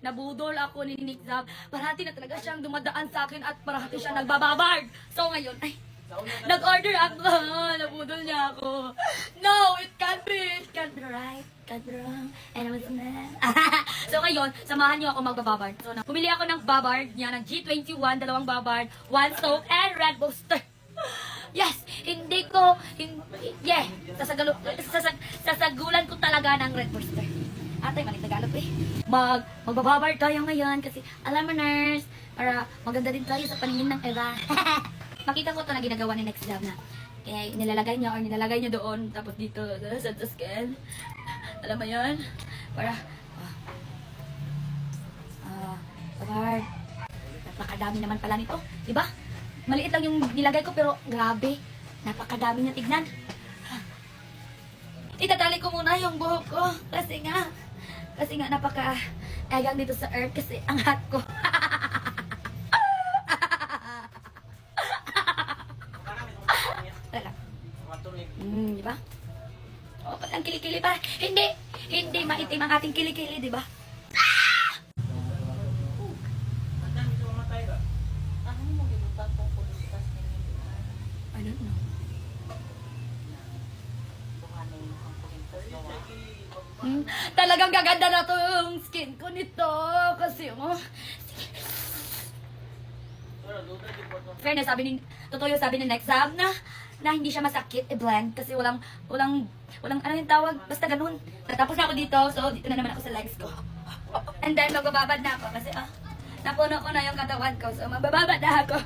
nabudol ako ni Nick Zab. Parati na talaga siyang dumadaan sa akin at parati siya nagbababard. So ngayon, ay, nag-order ako. Nabudol niya ako. No, it can't be. It can't be right. It can't be wrong. And I was mad. So ngayon, samahan niyo ako magbababard. So, pumili ako ng babard niya, ng G21, dalawang babard, 1 soap, and red booster. Yes! Yeah! Sasagulan ko talaga ng red booster. Atay, maling Tagalog eh. Magbababard tayo ngayon kasi, alam mo nurse, para maganda din tayo sa paningin ng iba. Makita ko ito na ginagawa ni Next Lab na. Kaya nilalagay niya doon, tapos dito sa skin. Alam mo yun? Para, babard. Napakadami naman pala nito. Diba? Maliit lang yung nilagay ko pero grabe. Napakadami niya tignan. Itatali ko muna yung buhok ko. Kasi nga napaka-egang dito sa earth kasi ang hot ko. Diba? O, pati ang kilikili pa. Hindi maitim ang ating kilikili, diba? I don't know. Talagang gaganda na to yung skin ko nito. Kasi, fairness, totoo yung sabi ni Next Zab na hindi siya masakit i-blend kasi walang ano yung tawag, basta ganun. Natapos na ako dito, so dito na naman ako sa legs ko. And then magbababad na ako kasi napuno ko na yung katawan ko, so magbababad na ako.